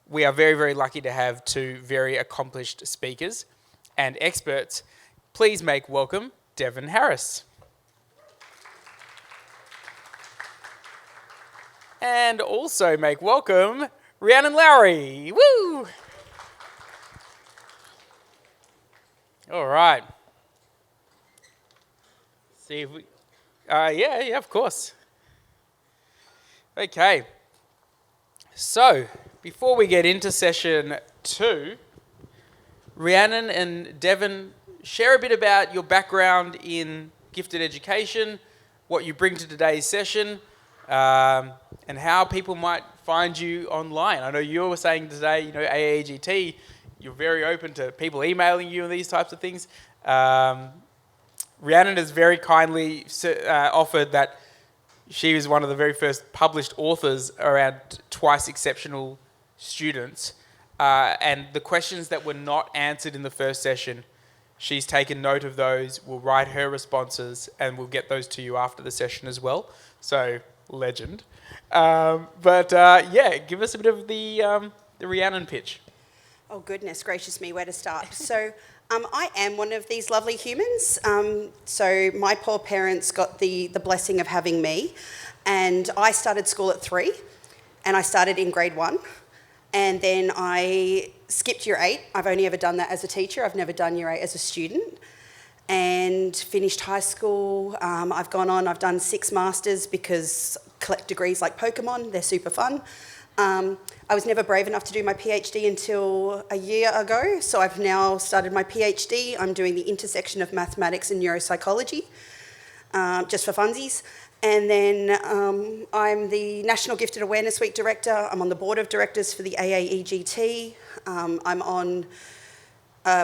we are very, very lucky to have two very accomplished speakers and experts. Please make welcome Devon Harris. And also make welcome Rhiannon Lowrey. Woo! All right. See if we... yeah, of course. Okay. So, before we get into session 2, Rhiannon and Devon, share a bit about your background in gifted education, what you bring to today's session, and how people might find you online. I know you were saying today, AAEGT, you're very open to people emailing you and these types of things. Rhiannon has very kindly offered that she was one of the very first published authors around twice exceptional students. And the questions that were not answered in the first session, she's taken note of those, will write her responses, and we'll get those to you after the session as well. So, legend. Give us a bit of the Rhiannon pitch. Oh, goodness gracious me, where to start? So, I am one of these lovely humans. So my poor parents got the blessing of having me, and I started school at 3, and I started in grade 1, and then I skipped year 8. I've only ever done that as a teacher. I've never done year 8 as a student, and finished high school. I've gone on, I've done 6 masters because collect degrees like Pokemon, they're super fun. I was never brave enough to do my PhD until a year ago, so I've now started my PhD. I'm doing the intersection of mathematics and neuropsychology, just for funsies. And then I'm the National Gifted Awareness Week Director. I'm on the board of directors for the AAEGT. I'm on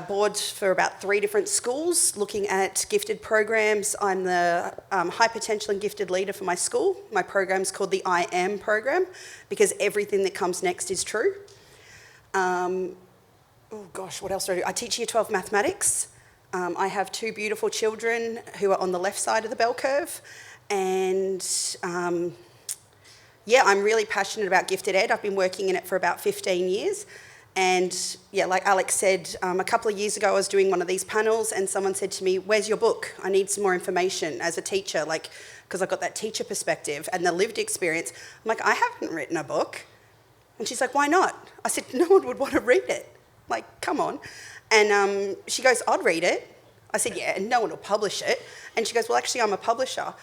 board for about 3 different schools looking at gifted programs. I'm the high potential and gifted leader for my school. My program's called the I Am program because everything that comes next is true. What else do I do? I teach year 12 mathematics. I have 2 beautiful children who are on the left side of the bell curve. And I'm really passionate about gifted ed. I've been working in it for about 15 years. And yeah, like Alex said, a couple of years ago I was doing one of these panels and someone said to me, "Where's your book? I need some more information as a teacher," because I've got that teacher perspective and the lived experience. I'm like, "I haven't written a book." And she's like, "Why not?" I said, "No one would want to read it. Like, come on." And she goes, "I'd read it." I said, "Yeah, and no one will publish it." And she goes, "Well, actually, I'm a publisher."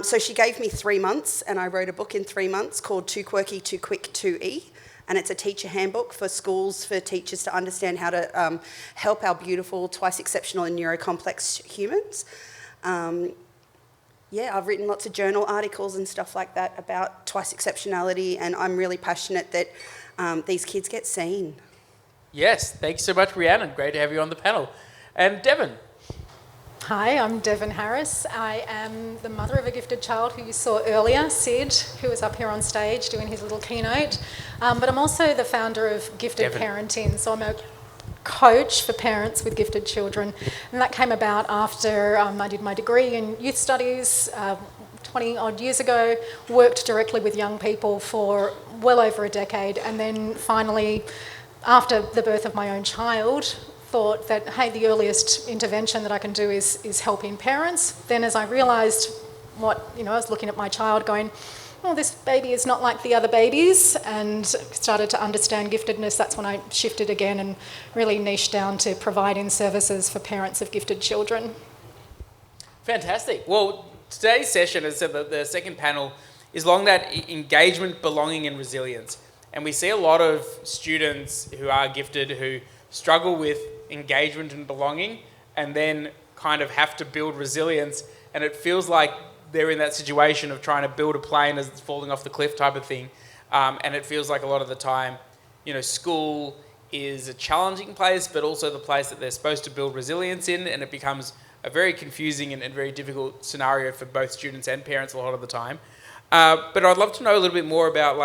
So she gave me 3 months and I wrote a book in 3 months called Too Quirky, Too Quick, Too E. And it's a teacher handbook for schools, for teachers to understand how to help our beautiful, twice exceptional and neurocomplex humans. I've written lots of journal articles and stuff like that about twice exceptionality, and I'm really passionate that these kids get seen. Yes, thanks so much, Rhiannon. Great to have you on the panel. And Devon. Hi, I'm Devon Harris. I am the mother of a gifted child who you saw earlier, Sid, who was up here on stage doing his little keynote. But I'm also the founder of Gifted Parenting, so I'm a coach for parents with gifted children. And that came about after I did my degree in youth studies 20 odd years ago, worked directly with young people for well over a decade, and then finally, after the birth of my own child, thought that, hey, the earliest intervention that I can do is helping parents. Then as I realised I was looking at my child going, oh, this baby is not like the other babies, and started to understand giftedness. That's when I shifted again and really niched down to providing services for parents of gifted children. Fantastic. Well, today's session, as I said, the second panel, is along that engagement, belonging and resilience. And we see a lot of students who are gifted who struggle with engagement and belonging, and then kind of have to build resilience, and it feels like they're in that situation of trying to build a plane as it's falling off the cliff type of thing, and it feels like a lot of the time, school is a challenging place, but also the place that they're supposed to build resilience in, and it becomes a very confusing and very difficult scenario for both students and parents a lot of the time. But I'd love to know a little bit more about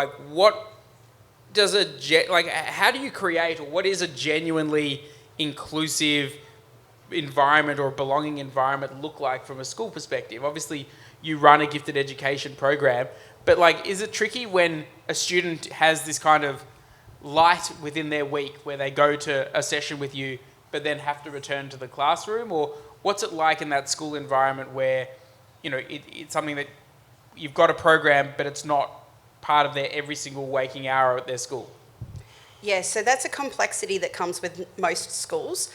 how do you create, or what is a genuinely inclusive environment or belonging environment look like from a school perspective? Obviously, you run a gifted education program, but is it tricky when a student has this kind of light within their week where they go to a session with you but then have to return to the classroom? Or what's it like in that school environment where, it's something that you've got a program but it's not part of their every single waking hour at their school? Yeah, so that's a complexity that comes with most schools.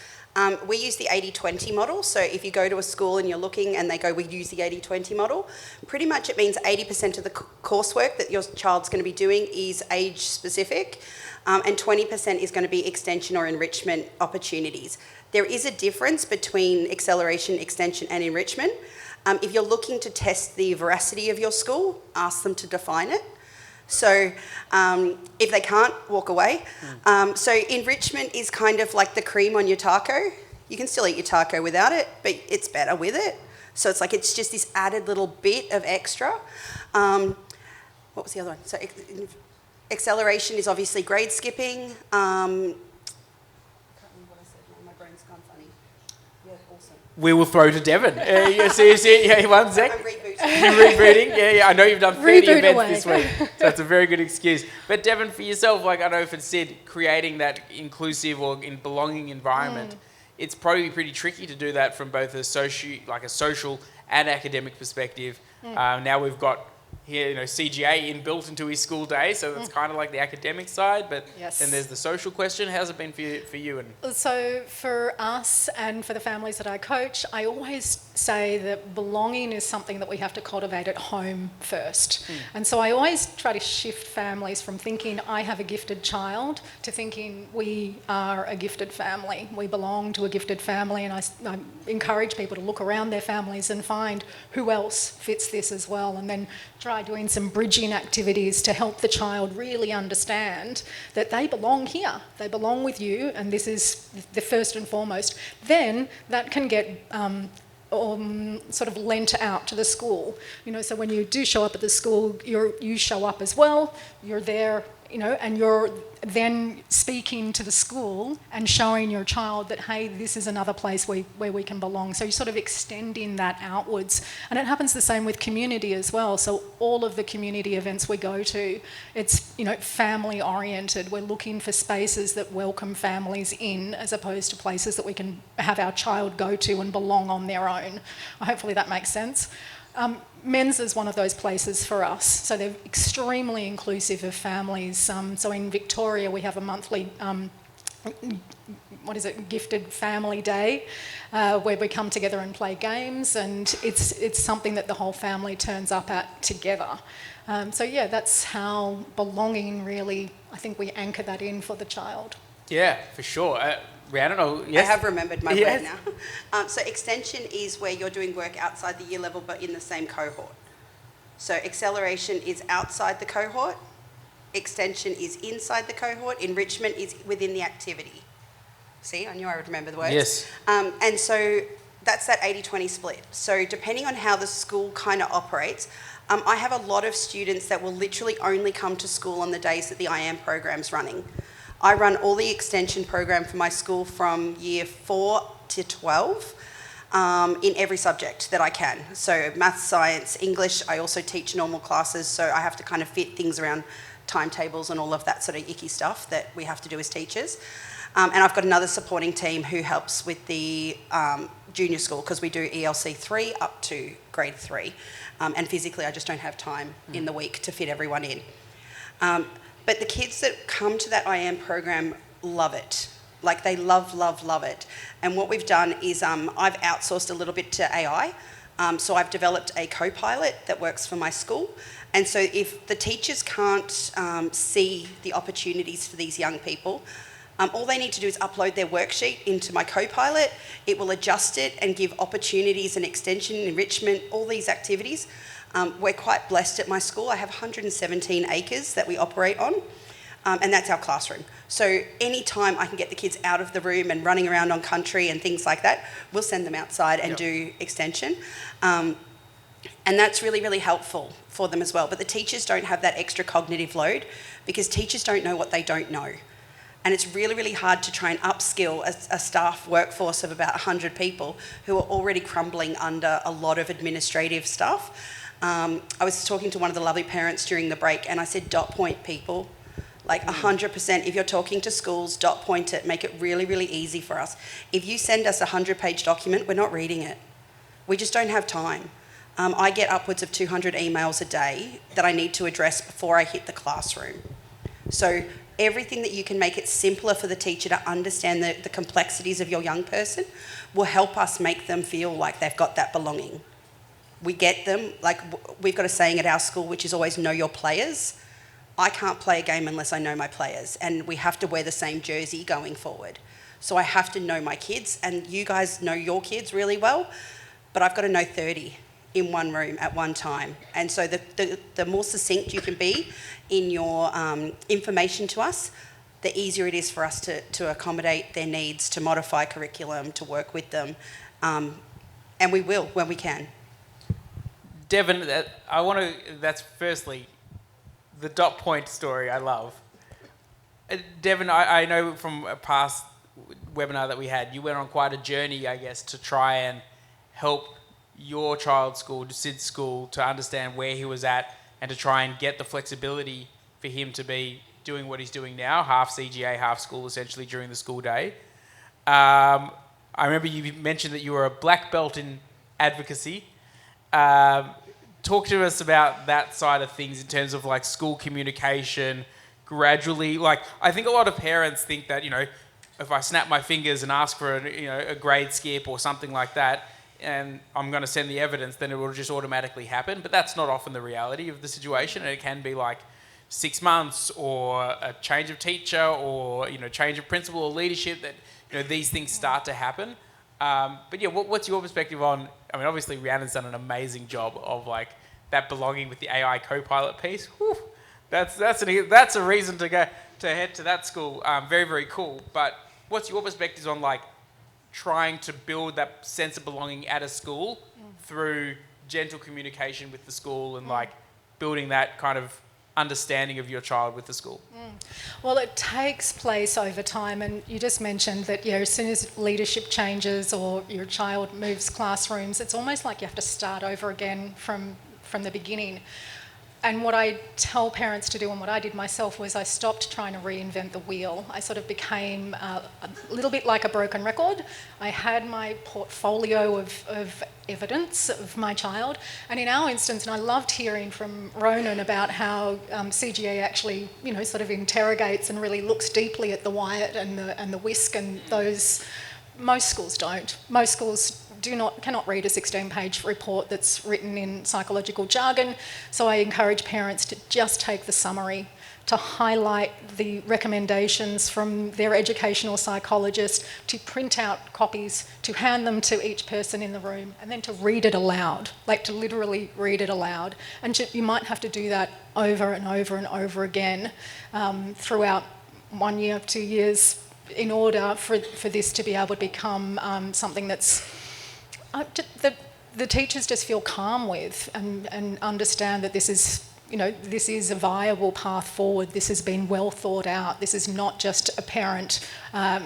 We use the 80-20 model. So if you go to a school and you're looking and they go, we use the 80-20 model, pretty much it means 80% of the coursework that your child's going to be doing is age specific, and 20% is going to be extension or enrichment opportunities. There is a difference between acceleration, extension and enrichment. If you're looking to test the veracity of your school, ask them to define it. So if they can't, walk away. So enrichment is kind of like the cream on your taco. You can still eat your taco without it, but it's better with it. So it's just this added little bit of extra. What was the other one? So acceleration is obviously grade skipping. I can't remember what I said now. My brain's gone funny. Yeah, awesome. We will throw to Devon. You see, 1 sec. I'm rebooting. You're rebooting? Yeah. I know you've done 30 Reboot events away. this week, so it's a very good excuse. But Devon, for yourself, I know for Sid, creating that inclusive or belonging environment, it's probably pretty tricky to do that from both a social and academic perspective. Now we've got here, CGA inbuilt into his school day, so that's kind of like the academic side, but Yes. then there's the social question. How's it been for you? So for us and for the families that I coach, I always say that belonging is something that we have to cultivate at home first. And so I always try to shift families from thinking I have a gifted child to thinking we are a gifted family. We belong to a gifted family, and I encourage people to look around their families and find who else fits this as well, and then try doing some bridging activities to help the child really understand that they belong here, they belong with you, and this is the first and foremost. Then that can get sort of lent out to the school. So when you do show up at the school, you show up as well, you're there, and you're then speaking to the school and showing your child that, hey, this is another place where we can belong. So you're sort of extending that outwards. And it happens the same with community as well. So all of the community events we go to, it's, family oriented. We're looking for spaces that welcome families in, as opposed to places that we can have our child go to and belong on their own. Hopefully that makes sense. Men's is one of those places for us. So they're extremely inclusive of families. So in Victoria, we have a monthly, Gifted Family Day, where we come together and play games, and it's something that the whole family turns up at together. That's how belonging really, I think we anchor that in for the child. Yeah, for sure. Rhiannon, yes? I have remembered my word now. So extension is where you're doing work outside the year level but in the same cohort. So acceleration is outside the cohort, extension is inside the cohort, enrichment is within the activity. See, I knew I would remember the words. Yes. And so that's that 80-20 split. So depending on how the school kind of operates, I have a lot of students that will literally only come to school on the days that the IAM program's running. I run all the extension program for my school from year 4 to 12 in every subject that I can. So maths, science, English, I also teach normal classes, so I have to kind of fit things around timetables and all of that sort of icky stuff that we have to do as teachers. And I've got another supporting team who helps with the junior school, because we do ELC 3 up to grade 3. And physically I just don't have time in the week to fit everyone in. But the kids that come to that IAM program love it. Like, they love it. And what we've done is I've outsourced a little bit to AI. So I've developed a co-pilot that works for my school. And so if the teachers can't see the opportunities for these young people, all they need to do is upload their worksheet into my co-pilot. It will adjust it and give opportunities and extension, enrichment, all these activities. We're quite blessed at my school. I have 117 acres that we operate on, and that's our classroom. So anytime I can get the kids out of the room and running around on country and things like that, we'll send them outside and do extension. And that's really, really helpful for them as well. But the teachers don't have that extra cognitive load, because teachers don't know what they don't know. And it's really, really hard to try and upskill a staff workforce of about 100 people who are already crumbling under a lot of administrative stuff. I was talking to one of the lovely parents during the break, and I said, dot point people, Like 100%, if you're talking to schools, dot point it, make it really, really easy for us. If you send us a 100-page document, we're not reading it. We just don't have time. I get upwards of 200 emails a day that I need to address before I hit the classroom. So everything that you can make it simpler for the teacher to understand the complexities of your young person will help us make them feel like they've got that belonging. We get them, like we've got a saying at our school, which is always know your players. I can't play a game unless I know my players, and we have to wear the same jersey going forward. So I have to know my kids, and you guys know your kids really well, but I've got to know 30 in one room at one time. And so the more succinct you can be in your information to us, the easier it is for us to accommodate their needs, to modify curriculum, to work with them, and we will when we can. Devon, that's firstly, the dot point story I love. Devon, I know from a past webinar that we had, you went on quite a journey, I guess, to try and help your child's school, Sid's school, to understand where he was at and to try and get the flexibility for him to be doing what he's doing now, half CGA, half school, essentially, during the school day. I remember you mentioned that you were a black belt in advocacy. Talk to us about that side of things in terms of like school communication, gradually. Like, I think a lot of parents think that, if I snap my fingers and ask for a grade skip or something like that, and I'm going to send the evidence, then it will just automatically happen. But that's not often the reality of the situation, and it can be like 6 months or a change of teacher or change of principal or leadership that these things start to happen. But yeah, what's your perspective on? I mean, obviously Rhiannon's done an amazing job of like that belonging with the AI co-pilot piece. Whew, that's a reason to head to that school. Very, very cool. But what's your perspectives on like trying to build that sense of belonging at a school through gentle communication with the school and like building that kind of understanding of your child with the school? Well, it takes place over time, and you just mentioned that as soon as leadership changes or your child moves classrooms, it's almost like you have to start over again from the beginning. And what I tell parents to do, and what I did myself, was I stopped trying to reinvent the wheel. I sort of became a little bit like a broken record. I had my portfolio of evidence of my child, and in our instance, and I loved hearing from Ronan about how CGA actually, sort of interrogates and really looks deeply at the Wyatt and the whisk, and those most schools don't. Most schools cannot read a 16-page report that's written in psychological jargon. So I encourage parents to just take the summary, to highlight the recommendations from their educational psychologist, to print out copies, to hand them to each person in the room, and then to read it aloud, like to literally read it aloud. And you might have to do that over and over and over again throughout 1 year, 2 years, in order for this to be able to become something that's the teachers just feel calm with and understand that this is a viable path forward. This has been well thought out. This is not just a parent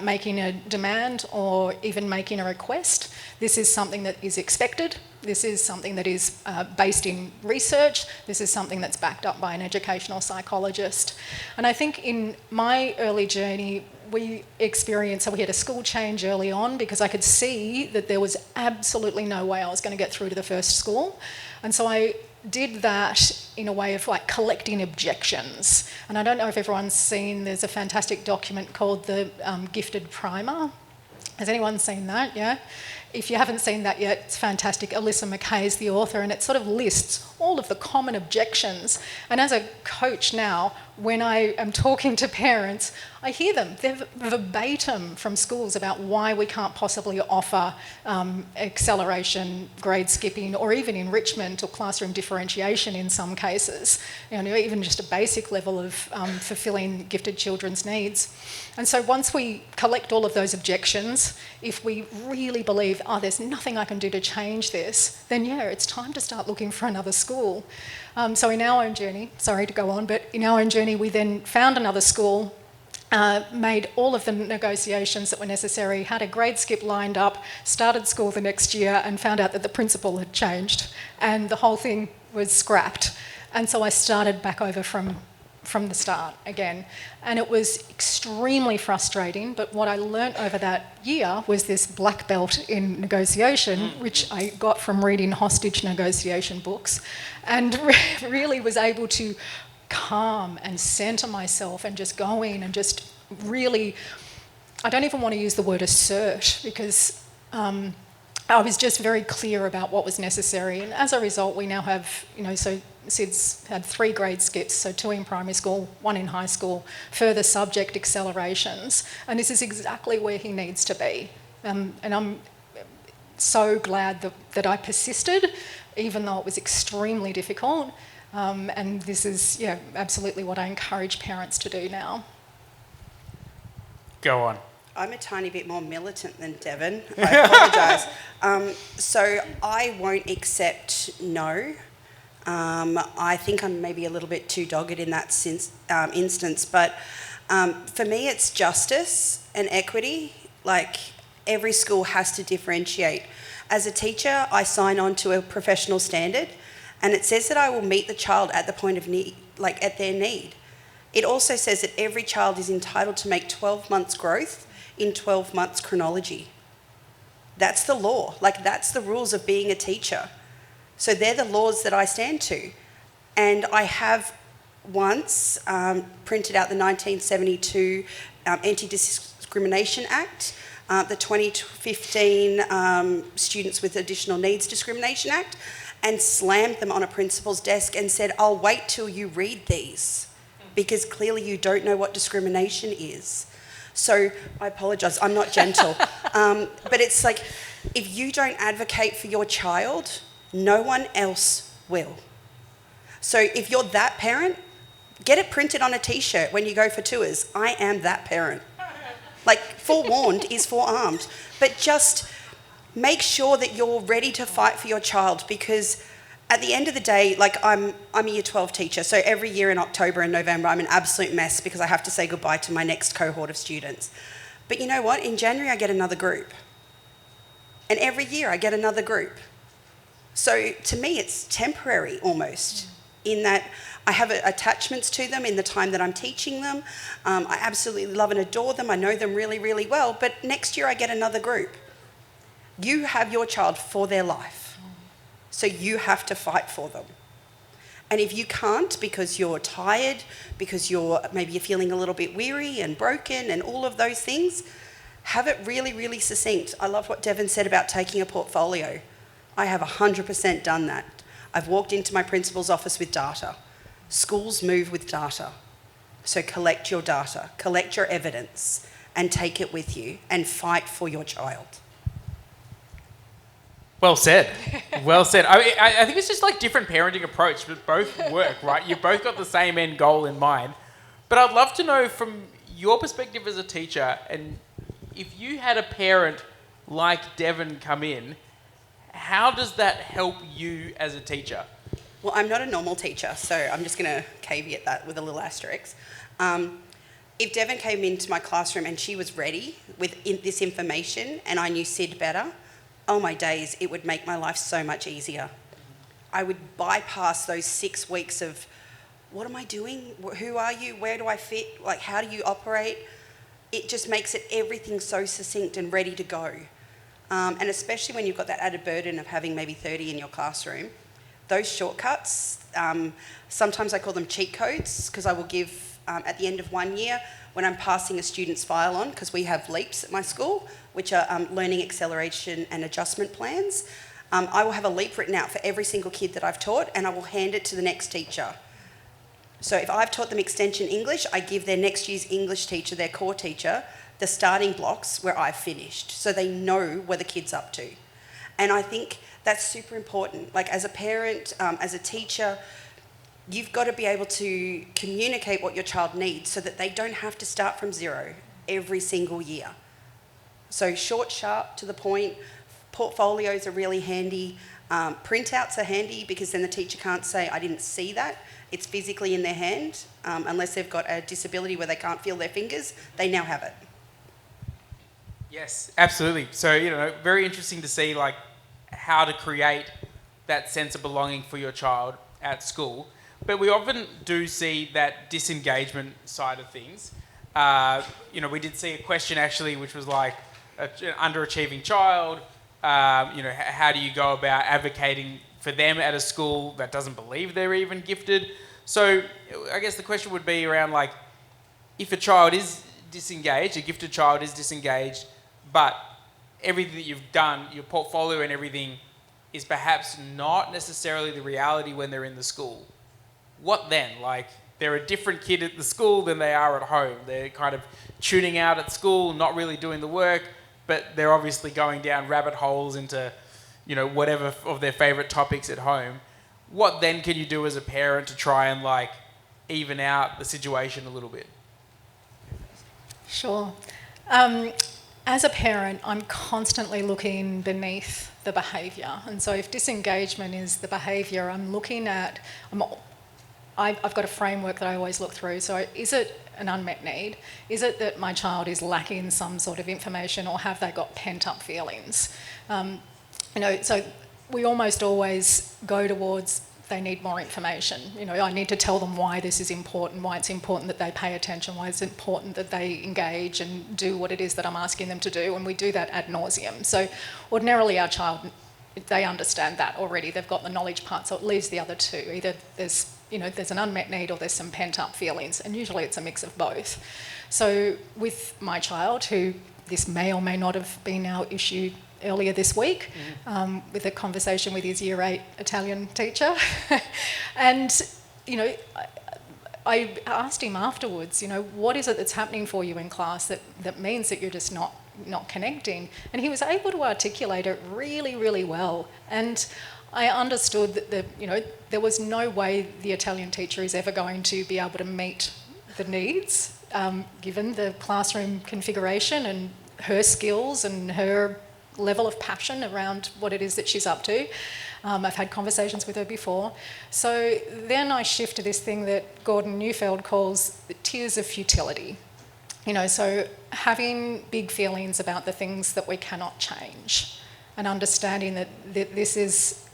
making a demand or even making a request. This is something that is expected. This is something that is based in research. This is something that's backed up by an educational psychologist. And I think in my early journey, we had a school change early on because I could see that there was absolutely no way I was going to get through to the first school. And so I did that in a way of like collecting objections. And I don't know if everyone's seen, there's a fantastic document called the Gifted Primer. Has anyone seen that? Yeah? If you haven't seen that yet, it's fantastic. Alyssa McKay is the author, and it sort of lists all of the common objections. And as a coach now, when I am talking to parents, I hear them. They're verbatim from schools about why we can't possibly offer acceleration, grade skipping, or even enrichment or classroom differentiation in some cases. Even just a basic level of fulfilling gifted children's needs. And so once we collect all of those objections, if we really believe, there's nothing I can do to change this, then it's time to start looking for another school. So in our own journey, sorry to go on, but in our own journey, we then found another school, made all of the negotiations that were necessary, had a grade skip lined up, started school the next year, and found out that the principal had changed and the whole thing was scrapped. And so I started back over from from the start again. And it was extremely frustrating, but what I learnt over that year was this black belt in negotiation, which I got from reading hostage negotiation books, and really was able to calm and centre myself and just go in and just really, I don't even want to use the word assert, because I was just very clear about what was necessary. And as a result, we now have, so Sid's had 3 grade skips, so 2 in primary school, 1 in high school, further subject accelerations. And this is exactly where he needs to be. And I'm so glad that I persisted, even though it was extremely difficult. And this is, absolutely what I encourage parents to do now. Go on. I'm a tiny bit more militant than Devon. I apologise. So I won't accept no. I think I'm maybe a little bit too dogged in that instance, but for me it's justice and equity. Like, every school has to differentiate. As a teacher, I sign on to a professional standard, and it says that I will meet the child at the point of need, like at their need. It also says that every child is entitled to make 12 months growth in 12 months chronology. That's the law. Like, that's the rules of being a teacher. So they're the laws that I stand to. And I have once printed out the 1972 Anti-Discrimination Act, the 2015 Students with Additional Needs Discrimination Act, and slammed them on a principal's desk and said, I'll wait till you read these, because clearly you don't know what discrimination is. So I apologise, I'm not gentle. But it's like, if you don't advocate for your child, no one else will. So if you're that parent, get it printed on a t-shirt when you go for tours. I am that parent. Like, forewarned is forearmed. But just make sure that you're ready to fight for your child, because at the end of the day, like, I'm a Year 12 teacher, so every year in October and November I'm an absolute mess because I have to say goodbye to my next cohort of students. But you know what? In January I get another group. And every year I get another group. So to me it's temporary almost, in that I have attachments to them in the time that I'm teaching them. I absolutely love and adore them. I know them really, really well. But next year I get another group. You have your child for their life. So you have to fight for them. And if you can't, because you're tired, because maybe you're feeling a little bit weary and broken and all of those things, have it really, really succinct. I love what Devon said about taking a portfolio. I have 100% done that. I've walked into my principal's office with data. Schools move with data. So collect your data, collect your evidence, and take it with you and fight for your child. Well said. Well said. I think it's just like different parenting approach, but both work, right? You've both got the same end goal in mind. But I'd love to know from your perspective as a teacher, and if you had a parent like Devon come in, how does that help you as a teacher? Well, I'm not a normal teacher, so I'm just going to caveat that with a little asterisk. If Devon came into my classroom and she was ready with this information and I knew Sid better, oh my days, it would make my life so much easier. I would bypass those 6 weeks of, what am I doing? Who are you? Where do I fit? Like, how do you operate? It just makes everything so succinct and ready to go. And especially when you've got that added burden of having maybe 30 in your classroom, those shortcuts, sometimes I call them cheat codes, because I will give, at the end of 1 year, when I'm passing a student's file on, because we have LEAPs at my school, which are learning acceleration and adjustment plans, I will have a LEAP written out for every single kid that I've taught, and I will hand it to the next teacher. So if I've taught them Extension English, I give their next year's English teacher, their core teacher, the starting blocks where I've finished, so they know where the kid's up to. And I think that's super important. Like, as a parent, as a teacher, you've got to be able to communicate what your child needs so that they don't have to start from zero every single year. So short, sharp, to the point. Portfolios are really handy. Printouts are handy, because then the teacher can't say, I didn't see that. It's physically in their hand. Unless they've got a disability where they can't feel their fingers, they now have it. Yes, absolutely. So, very interesting to see like how to create that sense of belonging for your child at school. But we often do see that disengagement side of things. We did see a question actually, which was like an underachieving child. How do you go about advocating for them at a school that doesn't believe they're even gifted? So I guess the question would be around like, if a child is disengaged, a gifted child is disengaged, but everything that you've done, your portfolio and everything, is perhaps not necessarily the reality when they're in the school. What then? Like, they're a different kid at the school than they are at home. They're kind of tuning out at school, not really doing the work, but they're obviously going down rabbit holes into, whatever of their favourite topics at home. What then can you do as a parent to try and like even out the situation a little bit? Sure. As a parent, I'm constantly looking beneath the behaviour. And so if disengagement is the behaviour, I'm looking at... I've got a framework that I always look through. So is it an unmet need? Is it that my child is lacking some sort of information, or have they got pent-up feelings? So we almost always go towards they need more information. I need to tell them why this is important, why it's important that they pay attention, why it's important that they engage and do what it is that I'm asking them to do, and we do that ad nauseum. So ordinarily our child, they understand that already. They've got the knowledge part, so it leaves the other two. Either there's an unmet need or there's some pent-up feelings, and usually it's a mix of both. So with my child, who this may or may not have been our issue earlier this week, with a conversation with his Year 8 Italian teacher. And, I asked him afterwards, what is it that's happening for you in class that means that you're just not connecting? And he was able to articulate it really, really well. And I understood that there was no way the Italian teacher is ever going to be able to meet the needs, given the classroom configuration and her skills and her level of passion around what it is that she's up to. I've had conversations with her before. So then I shift to this thing that Gordon Neufeld calls the tears of futility. So having big feelings about the things that we cannot change, and understanding that this is,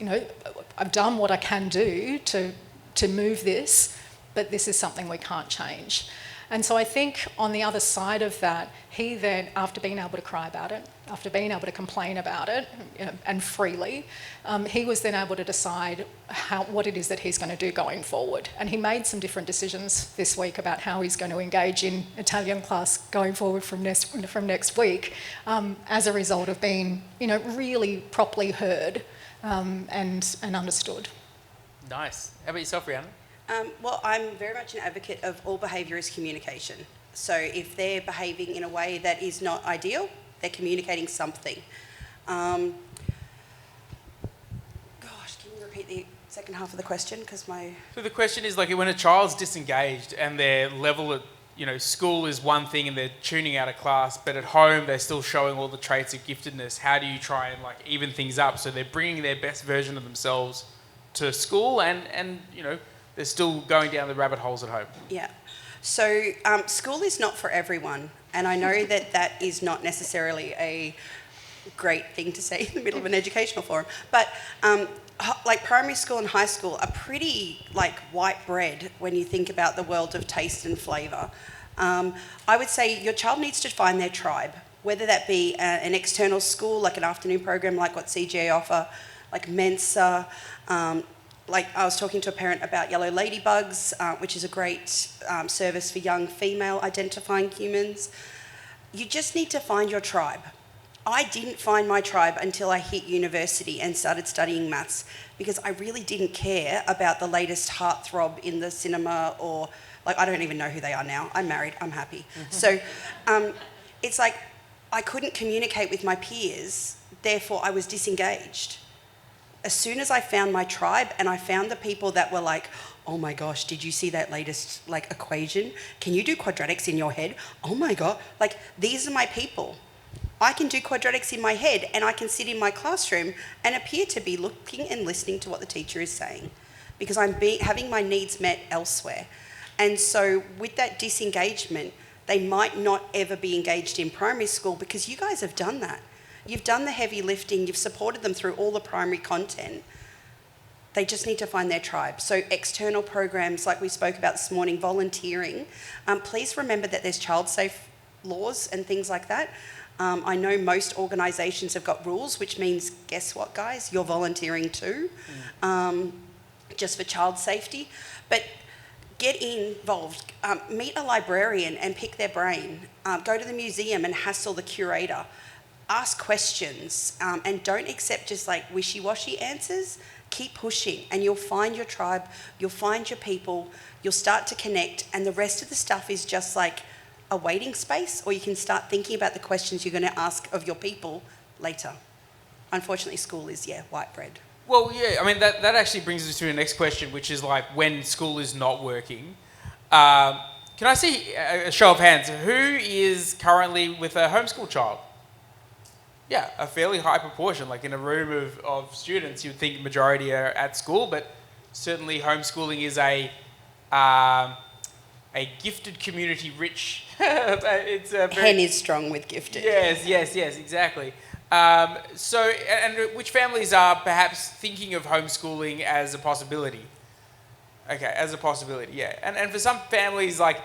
I've done what I can do to move this, but this is something we can't change. And so I think on the other side of that, he then, after being able to cry about it, after being able to complain about it, and freely, he was then able to decide what it is that he's going to do going forward. And he made some different decisions this week about how he's going to engage in Italian class going forward from next week, as a result of being, really properly heard and understood. Nice. How about yourself, Rhiannon? Well, I'm very much an advocate of all behaviour is communication. So if they're behaving in a way that is not ideal, they're communicating something. Gosh, can you repeat the second half of the question? So the question is, like, when a child's disengaged and their level at, school is one thing and they're tuning out of class, but at home they're still showing all the traits of giftedness, how do you try and, like, even things up so they're bringing their best version of themselves to school and they're still going down the rabbit holes at home? Yeah. So school is not for everyone, and I know that is not necessarily a great thing to say in the middle of an educational forum, but like primary school and high school are pretty like white bread when you think about the world of taste and flavour. I would say your child needs to find their tribe, whether that be an external school, like an afternoon program like what CGA offer, like Mensa, like I was talking to a parent about yellow ladybugs, which is a great service for young female identifying humans. You just need to find your tribe. I didn't find my tribe until I hit university and started studying maths, because I really didn't care about the latest heartthrob in the cinema, or like I don't even know who they are now. I'm married, I'm happy. So it's like I couldn't communicate with my peers, therefore I was disengaged. As soon as I found my tribe and I found the people that were like, oh my gosh, did you see that latest like equation? Can you do quadratics in your head? Oh my God, like these are my people. I can do quadratics in my head and I can sit in my classroom and appear to be looking and listening to what the teacher is saying, because I'm having my needs met elsewhere. And so with that disengagement, they might not ever be engaged in primary school, because you guys have done that. You've done the heavy lifting, you've supported them through all the primary content. They just need to find their tribe. So external programs like we spoke about this morning, volunteering, please remember that there's child safe laws and things like that. I know most organisations have got rules, which means, guess what, guys? You're volunteering too, just for child safety. But get involved. Meet a librarian and pick their brain. Go to the museum and hassle the curator. Ask questions and don't accept just like wishy-washy answers. Keep pushing and you'll find your tribe, you'll find your people, you'll start to connect, and the rest of the stuff is just like a waiting space, or you can start thinking about the questions you're going to ask of your people later. Unfortunately, school is, white bread. Well, yeah, I mean, that actually brings us to the next question, which is like when school is not working. Can I see a show of hands? Who is currently with a homeschool child? Yeah, a fairly high proportion. Like in a room of students, you would think majority are at school, but certainly homeschooling is a gifted community rich. It's a very, Hen is strong with gifted. Yes, exactly. So, and which families are perhaps thinking of homeschooling as a possibility? Okay, as a possibility, yeah. And for some families, like,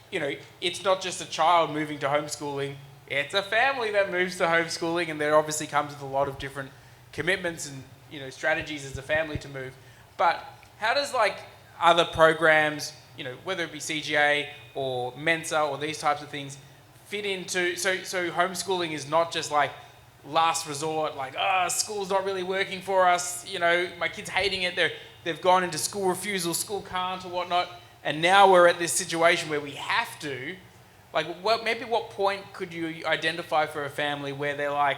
you know, it's not just a child moving to homeschooling, it's a family that moves to homeschooling, and there obviously comes with a lot of different commitments and, you know, strategies as a family to move. But how does, like, other programs, you know, whether it be CGA or Mensa or these types of things, fit into, so homeschooling is not just like last resort, like, school's not really working for us, you know, my kid's hating it, they've gone into school refusal, school can't or whatnot, and now we're at this situation where we have to, like, maybe what point could you identify for a family where they're like,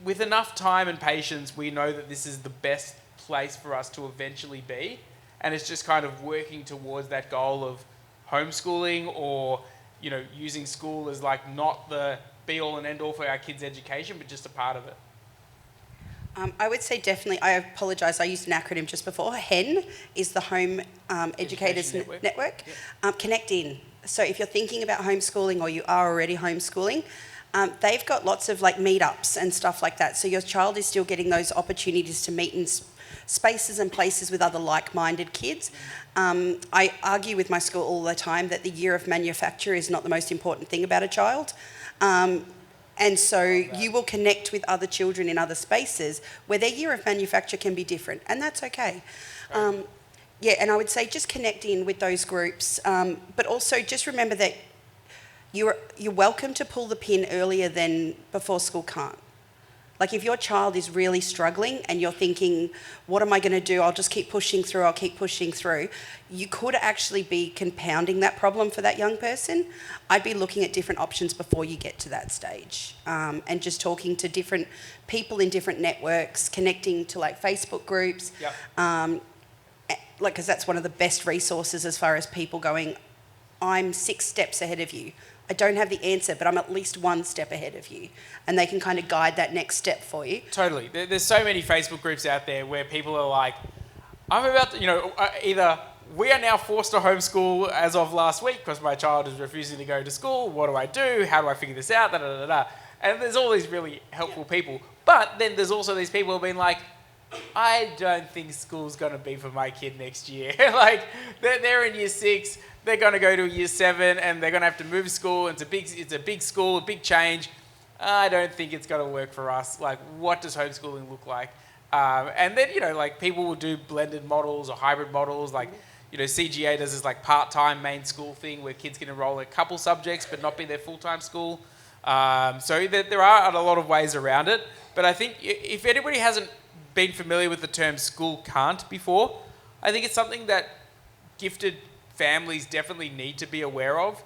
with enough time and patience, we know that this is the best place for us to eventually be, and it's just kind of working towards that goal of homeschooling, or, you know, using school as like not the be all and end all for our kids' education, but just a part of it? I would say definitely, I apologise, I used an acronym just before. HEN is the Home Educators Network. Yep. Connect in. So if you're thinking about homeschooling or you are already homeschooling, they've got lots of like meetups and stuff like that. So your child is still getting those opportunities to meet in spaces and places with other like-minded kids. I argue with my school all the time that the year of manufacture is not the most important thing about a child. And so you will connect with other children in other spaces where their year of manufacture can be different, and that's okay. And I would say just connect in with those groups, but also just remember that you're welcome to pull the pin earlier than before school can't. Like if your child is really struggling and you're thinking, what am I going to do? I'll just keep pushing through, I'll keep pushing through. You could actually be compounding that problem for that young person. I'd be looking at different options before you get to that stage, and just talking to different people in different networks, connecting to like Facebook groups, because that's one of the best resources as far as people going, I'm 6 steps ahead of you. I don't have the answer, but I'm at least 1 step ahead of you. And they can kind of guide that next step for you. Totally. There's so many Facebook groups out there where people are like, I'm about to, you know, either we are now forced to homeschool as of last week because my child is refusing to go to school. What do I do? How do I figure this out? Da, da, da, da. And there's all these really helpful people. But then there's also these people who have been like, I don't think school's going to be for my kid next year. Like, they're in year 6. They're going to go to year 7 and they're going to have to move school. It's a big school, a big change. I don't think it's going to work for us. Like, what does homeschooling look like? And then, you know, like people will do blended models or hybrid models. Like, you know, CGA does this like part-time main school thing where kids can enroll in a couple subjects but not be their full-time school. So there are a lot of ways around it. But I think if anybody hasn't been familiar with the term school can't before, I think it's something that gifted families definitely need to be aware of.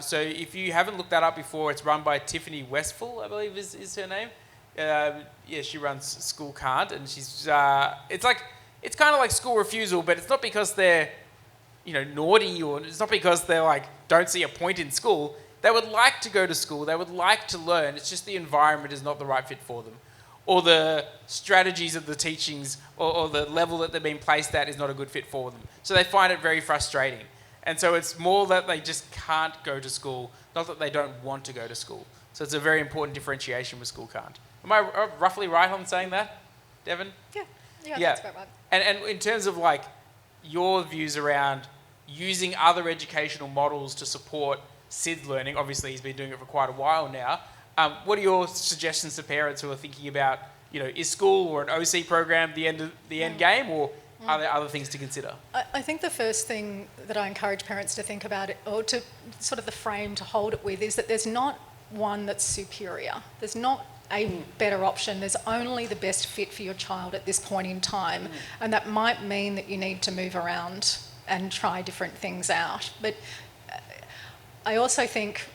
So if you haven't looked that up before, it's run by Tiffany Westphal, I believe is her name. She runs School Can't, and she's it's kind of like school refusal, but it's not because they're, you know, naughty, or it's not because they're like don't see a point in school. They would like to go to school, they would like to learn. It's just the environment is not the right fit for them, or the strategies of the teachings or the level that they're being placed at is not a good fit for them. So they find it very frustrating. And so it's more that they just can't go to school, not that they don't want to go to school. So it's a very important differentiation with school can't. Am I roughly right on saying that, Devon? Yeah. Yeah, that's about right. And in terms of like your views around using other educational models to support Sid's learning, obviously he's been doing it for quite a while now. What are your suggestions to parents who are thinking about, is school or an OC program the end game, or are there other things to consider? I think the first thing that I encourage parents to think about, or to sort of the frame to hold it with, is that there's not one that's superior. There's not a better option. There's only the best fit for your child at this point in time. And that might mean that you need to move around and try different things out. But I also think,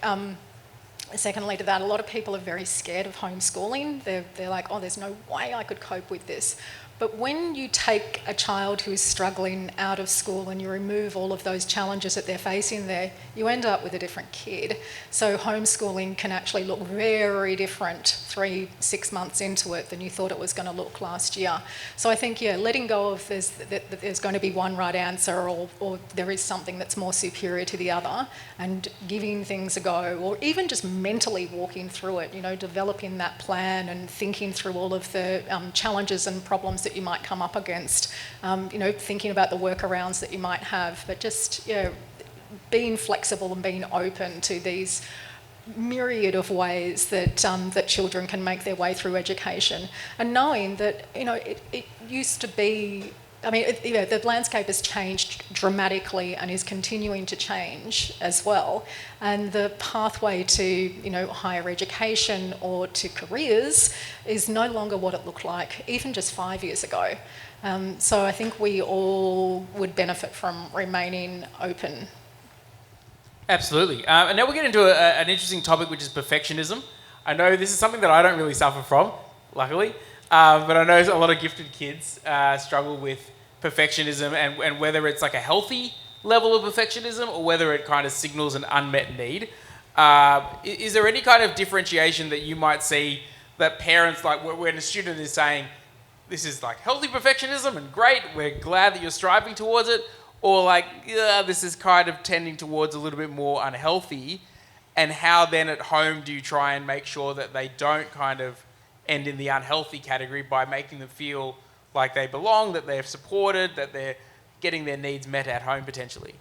secondly to that, a lot of people are very scared of homeschooling. They're like, oh, there's no way I could cope with this. But when you take a child who is struggling out of school and you remove all of those challenges that they're facing there, you end up with a different kid. So homeschooling can actually look very different 3-6 months into it than you thought it was going to look last year. So I think, letting go of that there's going to be one right answer, or there is something that's more superior to the other, and giving things a go, or even just mentally walking through it, developing that plan and thinking through all of the challenges and problems that you might come up against, thinking about the workarounds that you might have, but just being flexible and being open to these myriad of ways that that children can make their way through education, and knowing that it used to be. I mean, the landscape has changed dramatically and is continuing to change as well. And the pathway to, higher education or to careers is no longer what it looked like, even just 5 years ago. So I think we all would benefit from remaining open. Absolutely. And now we'll get into an interesting topic, which is perfectionism. I know this is something that I don't really suffer from, luckily. But I know a lot of gifted kids struggle with perfectionism, and whether it's like a healthy level of perfectionism or whether it kind of signals an unmet need. Is there any kind of differentiation that you might see that parents, like when a student is saying, this is like healthy perfectionism and great, we're glad that you're striving towards it, or like, this is kind of tending towards a little bit more unhealthy, and how then at home do you try and make sure that they don't kind of end in the unhealthy category by making them feel like they belong, that they're supported, that they're getting their needs met at home potentially?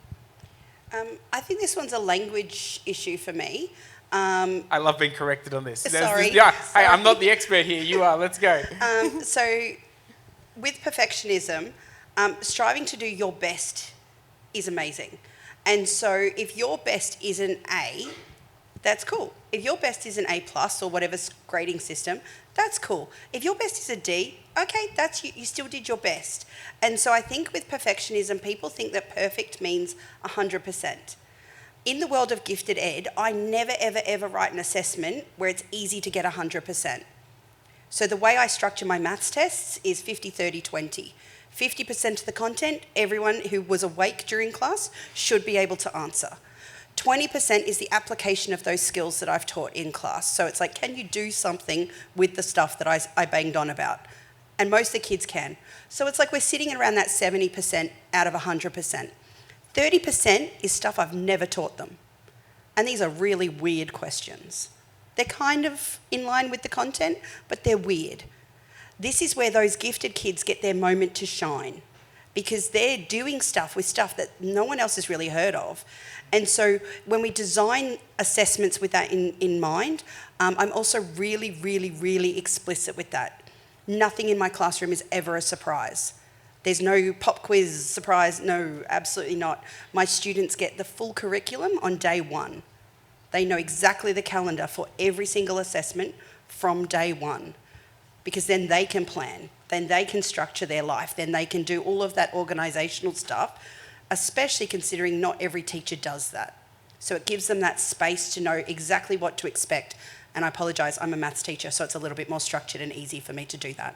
I think this one's a language issue for me. I love being corrected on this. Sorry. Hey, I'm not the expert here, you are, let's go. So with perfectionism, striving to do your best is amazing. And so if your best is an A, that's cool. If your best is an A+ or whatever grading system, that's cool. If your best is a D, okay, that's you still did your best. And so I think with perfectionism, people think that perfect means 100%. In the world of gifted ed, I never, ever, ever write an assessment where it's easy to get 100%. So the way I structure my maths tests is 50, 30, 20. 50% of the content, everyone who was awake during class should be able to answer. 20% is the application of those skills that I've taught in class. So it's like, can you do something with the stuff that I banged on about? And most of the kids can. So it's like we're sitting around that 70% out of 100%. 30% is stuff I've never taught them. And these are really weird questions. They're kind of in line with the content, but they're weird. This is where those gifted kids get their moment to shine, because they're doing stuff with stuff that no one else has really heard of. And so when we design assessments with that in mind, I'm also really, really, really explicit with that. Nothing in my classroom is ever a surprise. There's no pop quiz surprise, no, absolutely not. My students get the full curriculum on day one. They know exactly the calendar for every single assessment from day one, because then they can plan, then they can structure their life, then they can do all of that organisational stuff, especially considering not every teacher does that. So it gives them that space to know exactly what to expect. And I apologise, I'm a maths teacher, so it's a little bit more structured and easy for me to do that.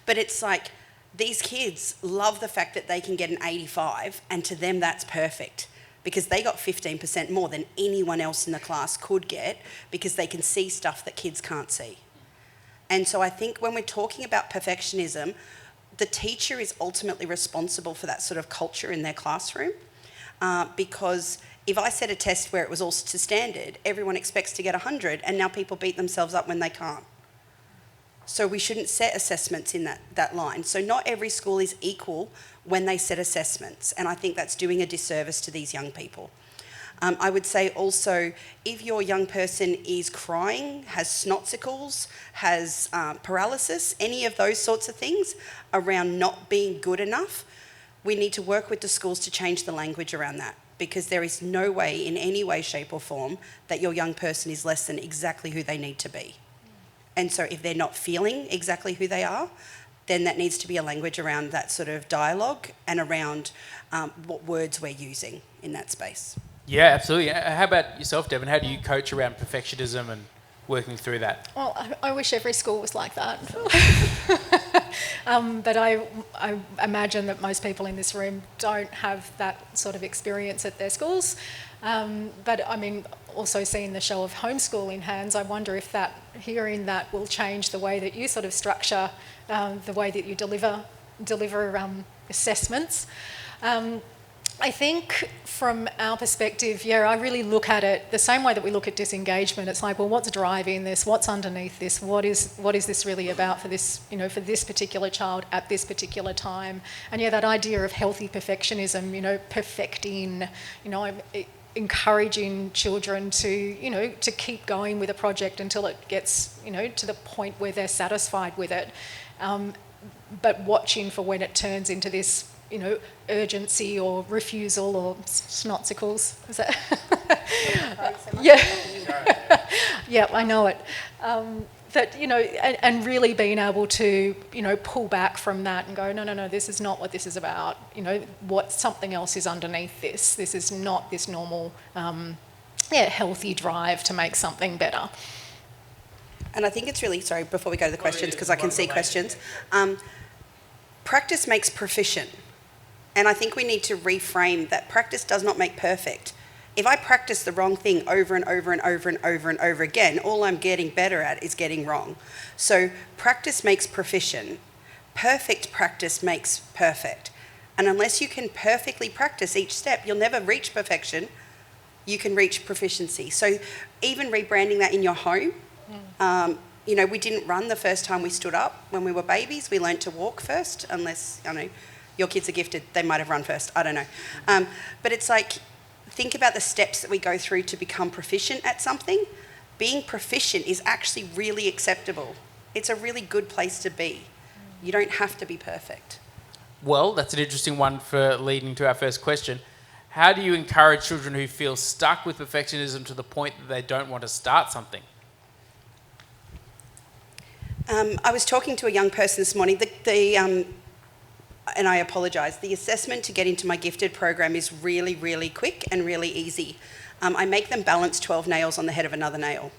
But it's like, these kids love the fact that they can get an 85, and to them that's perfect, because they got 15% more than anyone else in the class could get, because they can see stuff that kids can't see. And so I think when we're talking about perfectionism, the teacher is ultimately responsible for that sort of culture in their classroom, because if I set a test where it was all to standard, everyone expects to get 100, and now people beat themselves up when they can't. So we shouldn't set assessments in that line. So not every school is equal when they set assessments, and I think that's doing a disservice to these young people. I would say also, if your young person is crying, has snotsicles, has paralysis, any of those sorts of things around not being good enough, we need to work with the schools to change the language around that, because there is no way, in any way, shape or form, that your young person is less than exactly who they need to be. And so if they're not feeling exactly who they are, then that needs to be a language around that sort of dialogue and around what words we're using in that space. Yeah, absolutely. How about yourself, Devon? How do you coach around perfectionism and working through that? Well, I wish every school was like that. But I imagine that most people in this room don't have that sort of experience at their schools. But I mean, also seeing the show of homeschooling hands, I wonder if hearing that will change the way that you sort of structure the way that you deliver assessments. I think from our perspective, I really look at it the same way that we look at disengagement. It's like, well, what's driving this? What's underneath this? What is this really about for this, for this particular child at this particular time? And that idea of healthy perfectionism, perfecting, encouraging children to, to keep going with a project until it gets, to the point where they're satisfied with it. But watching for when it turns into this, urgency or refusal or snotsicles. Is that? Yeah. Yeah, I know it. That, and really being able to, pull back from that and go, no, this is not what this is about. What something else is underneath this. This is not this normal, healthy drive to make something better. And I think it's really, sorry, before we go to the questions, because I can see questions, practice makes proficient. And I think we need to reframe that practice does not make perfect. If I practice the wrong thing over and over and over and over and over again, all I'm getting better at is getting wrong. So practice makes proficient. Perfect practice makes perfect. And unless you can perfectly practice each step, you'll never reach perfection. You can reach proficiency. So even rebranding that in your home, we didn't run the first time we stood up when we were babies. We learned to walk first, unless, your kids are gifted, they might have run first, I don't know. But it's like, think about the steps that we go through to become proficient at something. Being proficient is actually really acceptable. It's a really good place to be. You don't have to be perfect. Well, that's an interesting one for leading to our first question. How do you encourage children who feel stuck with perfectionism to the point that they don't want to start something? I was talking to a young person this morning. And I apologise, the assessment to get into my gifted program is really, really quick and really easy. I make them balance 12 nails on the head of another nail.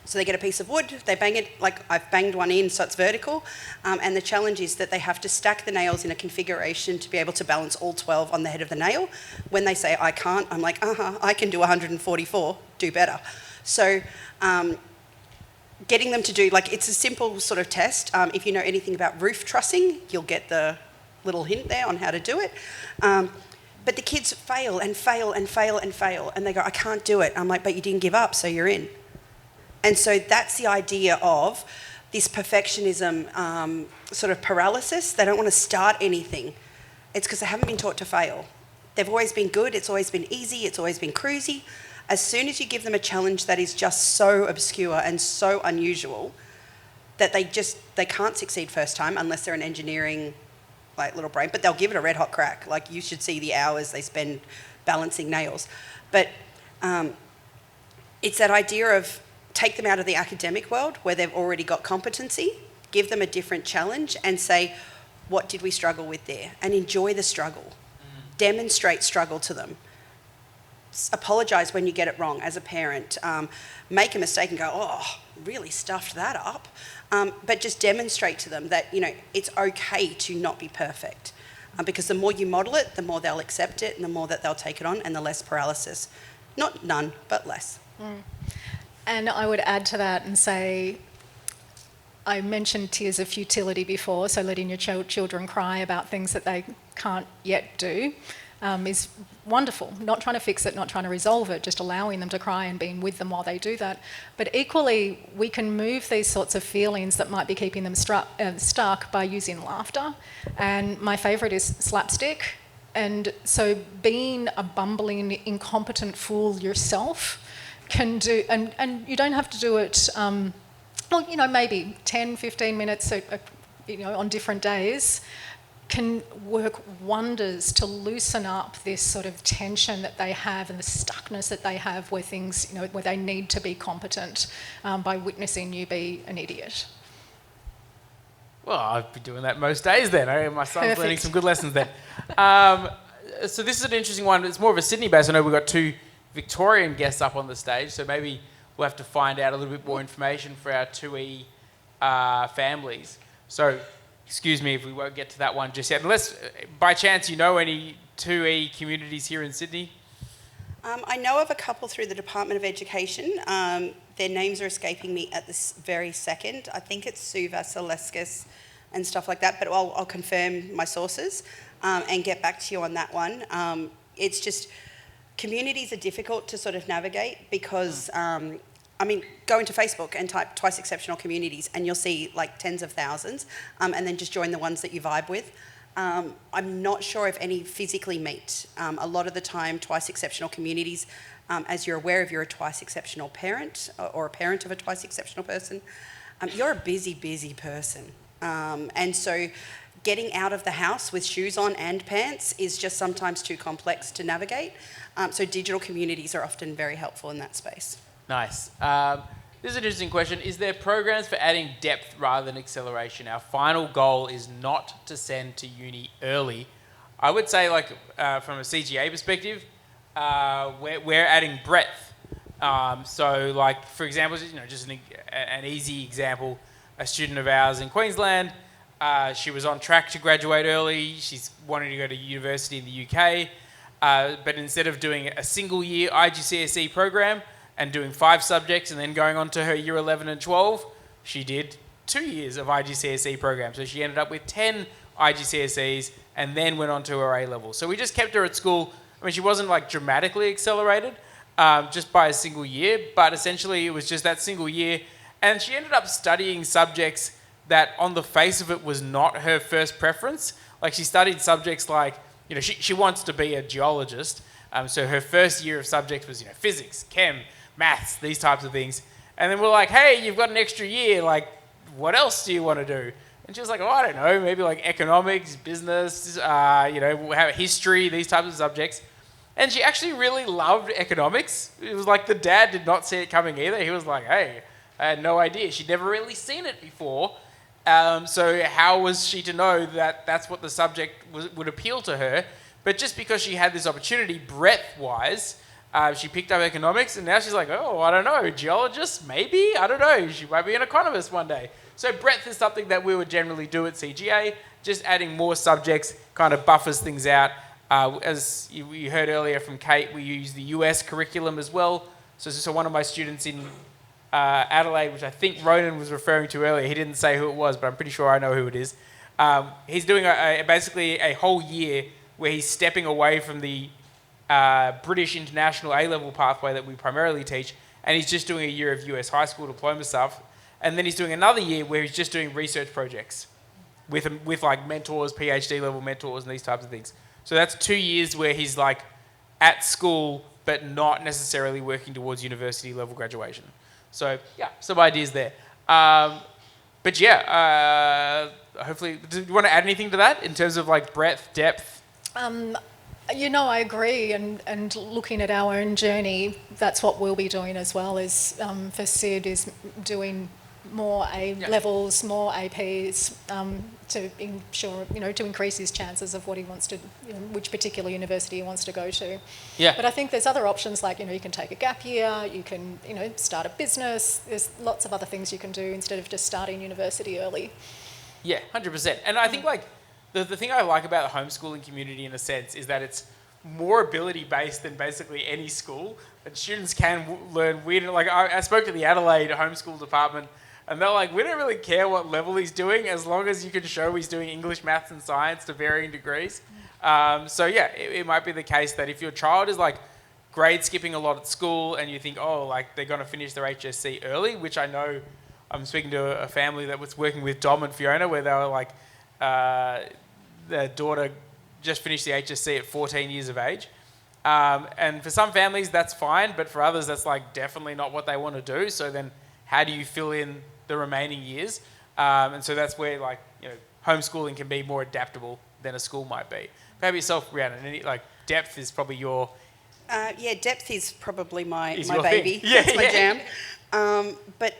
So they get a piece of wood, they bang it, like I've banged one in so it's vertical, and the challenge is that they have to stack the nails in a configuration to be able to balance all 12 on the head of the nail. When they say, I can't, I'm like, I can do 144, do better. So getting them to do, it's a simple sort of test. If you know anything about roof trussing, you'll get the little hint there on how to do it. But the kids fail and fail and fail and fail, and they go, I can't do it. I'm like, but you didn't give up, so you're in. And so that's the idea of this perfectionism sort of paralysis. They don't want to start anything. It's because they haven't been taught to fail. They've always been good, it's always been easy, it's always been cruisy. As soon as you give them a challenge that is just so obscure and so unusual that they can't succeed first time unless they're an engineering little brain, but they'll give it a red hot crack. You should see the hours they spend balancing nails. But it's that idea of take them out of the academic world where they've already got competency, give them a different challenge and say, what did we struggle with there? And enjoy the struggle. Demonstrate struggle to them. Apologise when you get it wrong as a parent. Make a mistake and go, oh, really stuffed that up. But just demonstrate to them that, it's okay to not be perfect. Because the more you model it, the more they'll accept it and the more that they'll take it on and the less paralysis. Not none, but less. And I would add to that and say, I mentioned tears of futility before, so letting your children cry about things that they can't yet do. is wonderful. Not trying to fix it, not trying to resolve it, just allowing them to cry and being with them while they do that. But equally, we can move these sorts of feelings that might be keeping them stuck by using laughter. And my favourite is slapstick. And so being a bumbling, incompetent fool yourself can do, and you don't have to do it, maybe 10, 15 minutes, on different days, can work wonders to loosen up this sort of tension that they have and the stuckness that they have where things, where they need to be competent by witnessing you be an idiot. Well, I'd be doing that most days then. My son's Perfect. learning some good lessons then. So this is an interesting one. It's more of a Sydney base. I know we've got 2 Victorian guests up on the stage, so maybe we'll have to find out a little bit more information for our 2E families. So excuse me if we won't get to that one just yet. Unless, by chance, you know any 2E communities here in Sydney? I know of a couple through the Department of Education. Their names are escaping me at this very second. I think it's Suva, Celescus and stuff like that, but I'll confirm my sources and get back to you on that one. It's just, communities are difficult to sort of navigate because, go into Facebook and type Twice Exceptional Communities and you'll see like tens of thousands and then just join the ones that you vibe with. I'm not sure if any physically meet. A lot of the time, Twice Exceptional Communities, as you're aware, if you're a Twice Exceptional parent or a parent of a Twice Exceptional person, you're a busy, busy person. And so getting out of the house with shoes on and pants is just sometimes too complex to navigate. So digital communities are often very helpful in that space. Nice. This is an interesting question. Is there programs for adding depth rather than acceleration? Our final goal is not to send to uni early. I would say, from a CGA perspective, we're adding breadth. For example, just an easy example, a student of ours in Queensland, she was on track to graduate early. She's wanting to go to university in the UK, but instead of doing a single year IGCSE program and doing 5 subjects and then going on to her year 11 and 12, she did 2 years of IGCSE program. So she ended up with 10 IGCSEs and then went on to her A-level. So we just kept her at school. She wasn't dramatically accelerated just by a single year, but essentially it was just that single year. And she ended up studying subjects that on the face of it was not her first preference. She studied subjects she wants to be a geologist. So her first year of subjects was, physics, chem, maths, these types of things. And then we're like, hey, you've got an extra year. What else do you want to do? And she was like, I don't know, maybe economics, business, history, these types of subjects. And she actually really loved economics. It was the dad did not see it coming either. He was like, hey, I had no idea. She'd never really seen it before. So how was she to know that that's what the subject would appeal to her? But just because she had this opportunity, breadth-wise, she picked up economics, and now she's like, oh, I don't know, geologist, maybe? I don't know. She might be an economist one day. So breadth is something that we would generally do at CGA. Just adding more subjects kind of buffers things out. As you heard earlier from Kate, we use the US curriculum as well. So one of my students in Adelaide, which I think Ronan was referring to earlier, he didn't say who it was, but I'm pretty sure I know who it is. He's doing basically a whole year where he's stepping away from the British International A-level pathway that we primarily teach, and he's just doing a year of US high school diploma stuff. And then he's doing another year where he's just doing research projects with mentors, PhD level mentors and these types of things. So that's 2 years where he's at school, but not necessarily working towards university level graduation. So yeah, some ideas there. But yeah, hopefully, do you want to add anything to that in terms of breadth, depth? I agree, and looking at our own journey, that's what we'll be doing as well. Is for Sid is doing more A-levels, more APs to ensure, to increase his chances of what he wants to, which particular university he wants to go to. Yeah. But I think there's other options you can take a gap year, you can, start a business. There's lots of other things you can do instead of just starting university early. Yeah, 100%. And I think the thing I like about the homeschooling community in a sense is that it's more ability-based than basically any school. And students can learn weird. I spoke to the Adelaide homeschool department, and they're like, we don't really care what level he's doing as long as you can show he's doing English, maths and science to varying degrees. So yeah, it might be the case that if your child is like grade skipping a lot at school and you think, oh, like they're going to finish their HSC early, which I know I'm speaking to a family that was working with Dom and Fiona where they were like, their daughter just finished the HSC at 14 years of age. And for some families, that's fine, but for others, that's like definitely not what they want to do. So then how do you fill in the remaining years? And so that's where like, you know, homeschooling can be more adaptable than a school might be. How about yourself, Rhiannon? Any, like depth is probably your... Yeah, depth is probably my your baby. thing. Yeah, that's my yeah. jam. But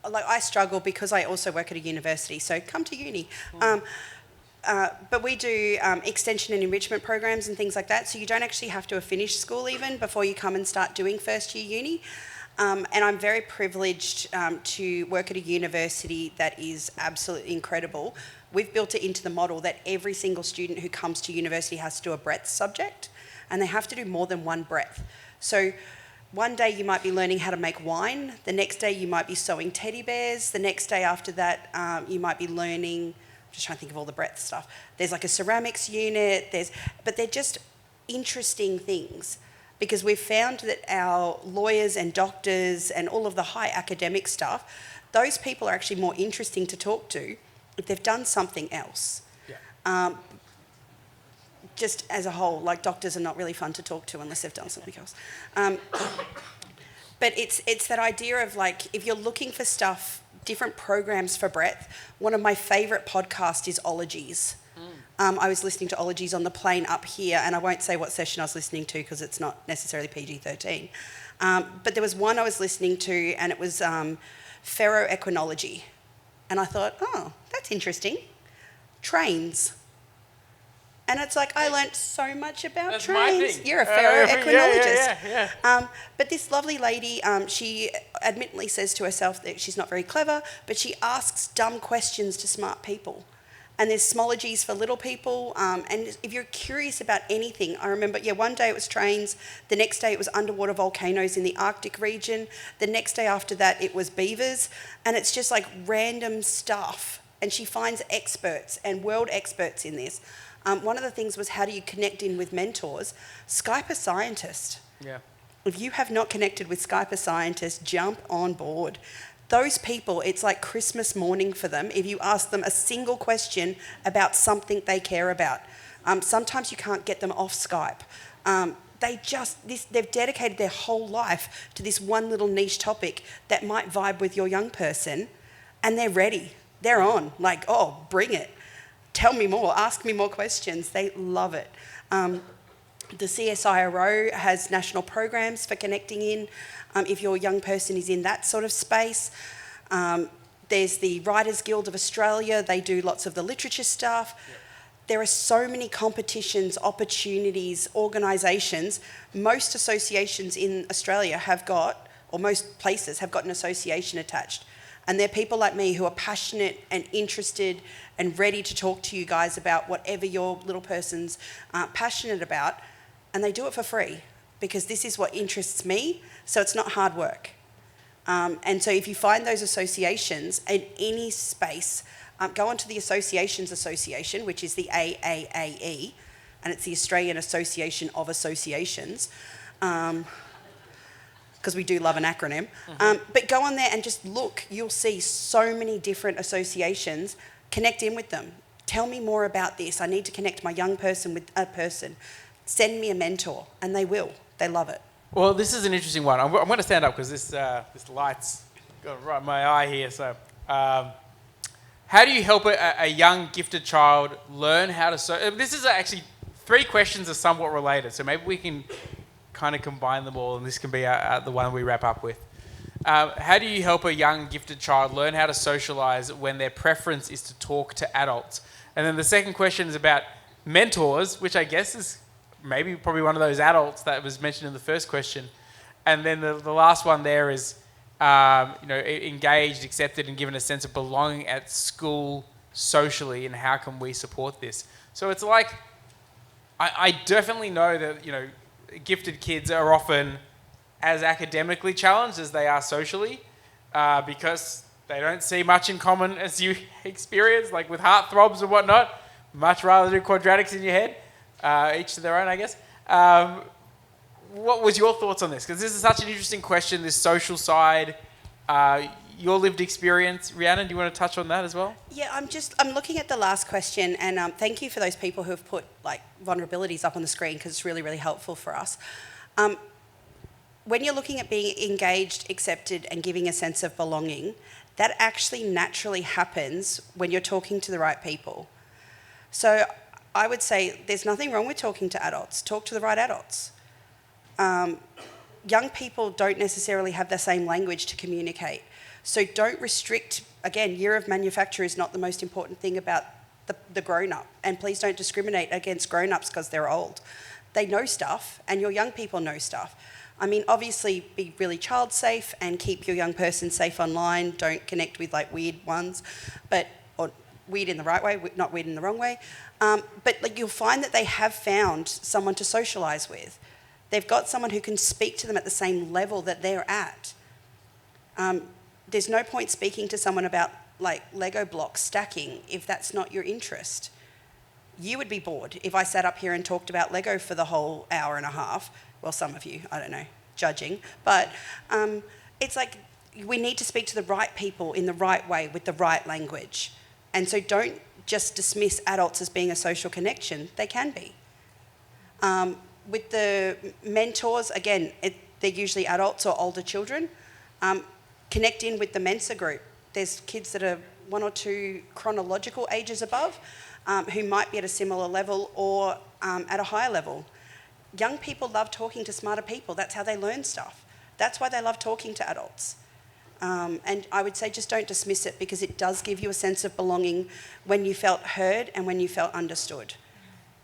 like I struggle because I also work at a university, so come to uni. But we do extension and enrichment programs and things like that, so you don't actually have to have finished school even before you come and start doing first year uni. And I'm very privileged to work at a university that is absolutely incredible. We've built it into the model that every single student who comes to university has to do a breadth subject, and they have to do more than one breadth. So one day you might be learning how to make wine, the next day you might be sewing teddy bears, the next day after that you might be learning, I'm just trying to think of all the breadth stuff. There's like a ceramics unit, but they're just interesting things. Because we've found that our lawyers and doctors and all of the high academic stuff, those people are actually more interesting to talk to if they've done something else. Yeah. Just as a whole, like doctors are not really fun to talk to unless they've done something else. But it's that idea of like, if you're looking for stuff, different programs for breadth, one of my favourite podcasts is Ologies. I was listening to Ologies on the plane up here, and I won't say what session I was listening to because it's not necessarily PG-13. But there was one I was listening to, and it was ferroequinology. And I thought, oh, that's interesting. Trains. And it's like, I learnt so much about That's trains. my thing. You're a ferroequinologist. Yeah. But this lovely lady, she admittedly says to herself that she's not very clever, but she asks dumb questions to smart people. And there's smologies for little people. And if you're curious about anything, I remember, one day it was trains. The next day it was underwater volcanoes in the Arctic region. The next day after that it was beavers. And it's just like random stuff. And she finds experts and world experts in this. One of the things was, how do you connect in with mentors? Skype a scientist. Yeah. If you have not connected with Skype a scientist, jump on board. Those people, it's like Christmas morning for them if you ask them a single question about something they care about. Sometimes you can't get them off Skype. They've dedicated their whole life to this one little niche topic that might vibe with your young person, and they're ready. They're on. Like, oh, bring it. Tell me more. Ask me more questions. They love it. The CSIRO has national programs for connecting in if your young person is in that sort of space. There's the Writers Guild of Australia. They do lots of the literature stuff. Yeah. There are so many competitions, opportunities, organisations. Most associations in Australia have got, or most places have got an association attached. And they're people like me who are passionate and interested and ready to talk to you guys about whatever your little person's passionate about. And they do it for free because this is what interests me, so it's not hard work. And so if you find those associations in any space, go onto the Associations Association, which is the AAEGT, and it's the Australian Association of Associations, because we do love an acronym. But go on there and just look. You'll see so many different associations. Connect in with them. Tell me more about this. I need to connect my young person with a person. Send me a mentor, and they will. They love it. Well, this is an interesting one. I'm going to stand up because this light's got right in my eye here. So, how do you help a young gifted child learn how to... this is actually 3 questions are somewhat related, so maybe we can kind of combine them all, and this can be the one we wrap up with. How do you help a young gifted child learn how to socialise when their preference is to talk to adults? And then the second question is about mentors, which I guess is probably one of those adults that was mentioned in the first question. And then the last one there is, engaged, accepted, and given a sense of belonging at school socially, and how can we support this? So it's like, I definitely know that, gifted kids are often as academically challenged as they are socially, because they don't see much in common as you experience, like with heartthrobs and whatnot. much rather do quadratics in your head. Each to their own, I guess. What was your thoughts on this? Because this is such an interesting question, this social side, your lived experience. Rhiannon, do you want to touch on that as well? Yeah, I'm looking at the last question, and thank you for those people who have put vulnerabilities up on the screen, because it's really, really helpful for us. When you're looking at being engaged, accepted, and giving a sense of belonging, that actually naturally happens when you're talking to the right people. So I would say there's nothing wrong with talking to adults. Talk to the right adults. Young people don't necessarily have the same language to communicate. So don't restrict, again, year of manufacture is not the most important thing about the grown-up. And please don't discriminate against grown-ups because they're old. They know stuff, and your young people know stuff. I mean, obviously be really child safe and keep your young person safe online. Don't connect with weird ones, or weird in the right way, not weird in the wrong way. But you'll find that they have found someone to socialise with. They've got someone who can speak to them at the same level that they're at. There's no point speaking to someone about Lego blocks stacking if that's not your interest. You would be bored if I sat up here and talked about Lego for the whole hour and a half. Well, some of you, I don't know, judging. But it's we need to speak to the right people in the right way with the right language. And so don't just dismiss adults as being a social connection. They can be. With the mentors, again, they're usually adults or older children. Connect in with the Mensa group. There's kids that are 1 or 2 chronological ages above who might be at a similar level or at a higher level. Young people love talking to smarter people. That's how they learn stuff. That's why they love talking to adults. And I would say just don't dismiss it, because it does give you a sense of belonging when you felt heard and when you felt understood.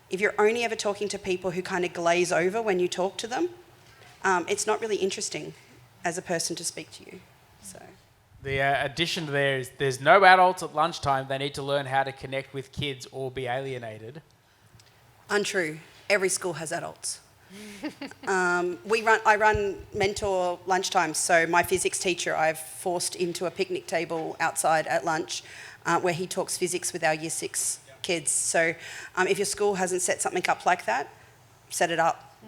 If you're only ever talking to people who kind of glaze over when you talk to them, it's not really interesting as a person to speak to you. So the addition to there is there's no adults at lunchtime. They need to learn how to connect with kids or be alienated. Untrue. Every school has adults. I run mentor lunchtimes, so my physics teacher I've forced into a picnic table outside at lunch where he talks physics with our year 6 kids. So if your school hasn't set something up like that, set it up.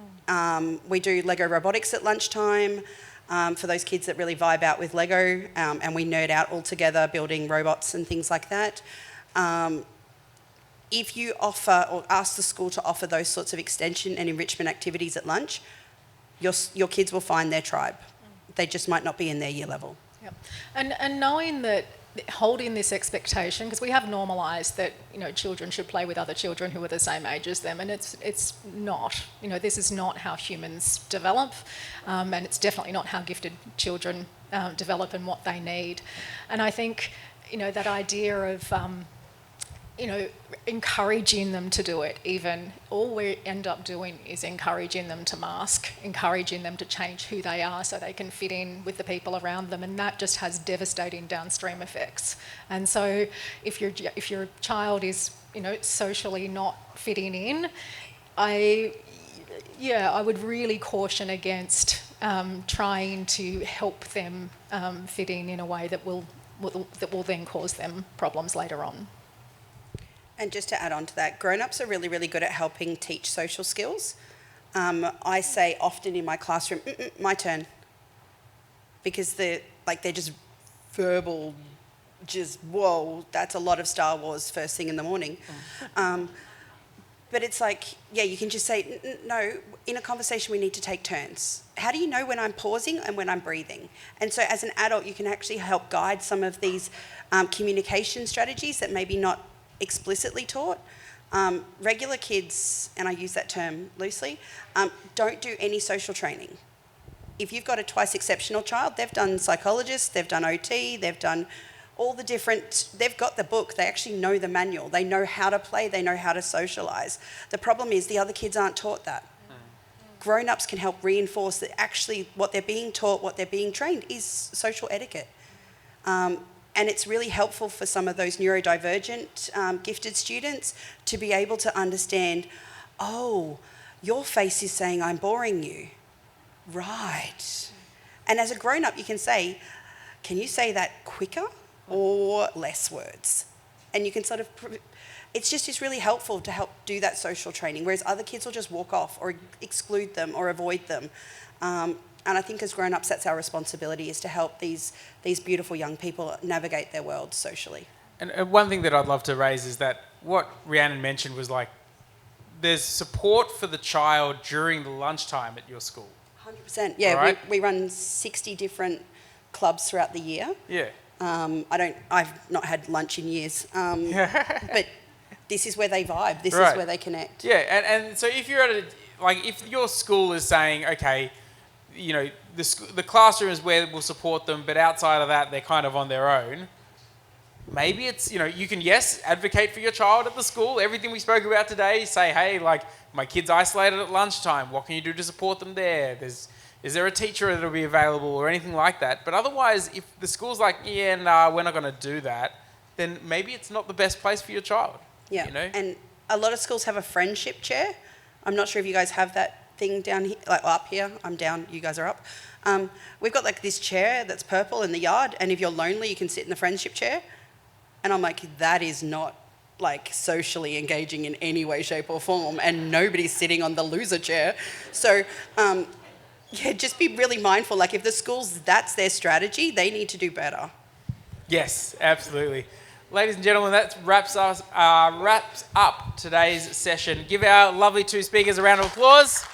We do Lego robotics at lunchtime for those kids that really vibe out with Lego, and we nerd out all together building robots and things like that. If you offer or ask the school to offer those sorts of extension and enrichment activities at lunch, your kids will find their tribe. They just might not be in their year level. Yep. And knowing that, holding this expectation, because we have normalised that children should play with other children who are the same age as them, and it's not. This is not how humans develop, and it's definitely not how gifted children develop and what they need. And I think that idea of encouraging them to do it, even all we end up doing is encouraging them to mask, encouraging them to change who they are so they can fit in with the people around them, and that just has devastating downstream effects. And so if your child is socially not fitting in, I would really caution against trying to help them fit in a way that will then cause them problems later on. And just to add on to that, grown-ups are really, really good at helping teach social skills. I say often in my classroom, my turn. Because they're just verbal, whoa, that's a lot of Star Wars first thing in the morning. But it's you can just say, no, in a conversation we need to take turns. How do you know when I'm pausing and when I'm breathing? And so as an adult, you can actually help guide some of these communication strategies that maybe not explicitly taught. Regular kids, and I use that term loosely, don't do any social training. If you've got a twice exceptional child, they've done psychologists, they've done OT, they've done all the different, they've got the book, they actually know the manual, they know how to play, they know how to socialise. The problem is the other kids aren't taught that. Grown-ups can help reinforce that actually what they're being taught, what they're being trained is social etiquette. And it's really helpful for some of those neurodivergent gifted students to be able to understand, oh, your face is saying I'm boring you. Right. And as a grown-up, you can say, can you say that quicker or less words? And you can sort of it's really helpful to help do that social training, whereas other kids will just walk off or exclude them or avoid them. And I think as grown-ups, that's our responsibility, is to help these beautiful young people navigate their world socially. And one thing that I'd love to raise is that what Rhiannon mentioned was like, there's support for the child during the lunchtime at your school. 100%. Yeah, right? we run 60 different clubs throughout the year. Yeah. I've not had lunch in years, but this is where they vibe. This is where they connect. Yeah, and so if you're at if your school is saying, okay, you know, the classroom is where we'll support them, but outside of that, they're kind of on their own. Maybe it's, you know, you can, advocate for your child at the school. Everything we spoke about today, say, hey, like, my kid's isolated at lunchtime. What can you do to support them there? Is there a teacher that'll be available or anything like that? But otherwise, if the school's like, we're not going to do that, then maybe it's not the best place for your child. Yeah, you know? And a lot of schools have a friendship chair. I'm not sure if you guys have that thing down here, like up here. I'm down, you guys are up. We've got like this chair that's purple in the yard, and if you're lonely, you can sit in the friendship chair. And I'm like, that is not like socially engaging in any way, shape or form, and nobody's sitting on the loser chair. So just be really mindful. Like if the schools, that's their strategy, they need to do better. Yes, absolutely. Ladies and gentlemen, that wraps up today's session. Give our lovely two speakers a round of applause.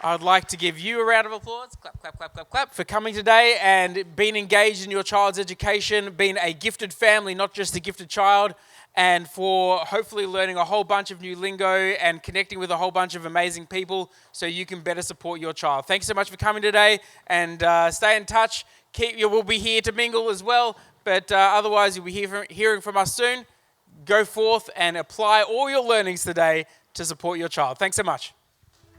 I'd like to give you a round of applause, clap, clap, clap, clap, clap, for coming today and being engaged in your child's education, being a gifted family, not just a gifted child, and for hopefully learning a whole bunch of new lingo and connecting with a whole bunch of amazing people so you can better support your child. Thanks so much for coming today, and stay in touch. We'll be here to mingle as well, but otherwise you'll be hearing from us soon. Go forth and apply all your learnings today to support your child. Thanks so much.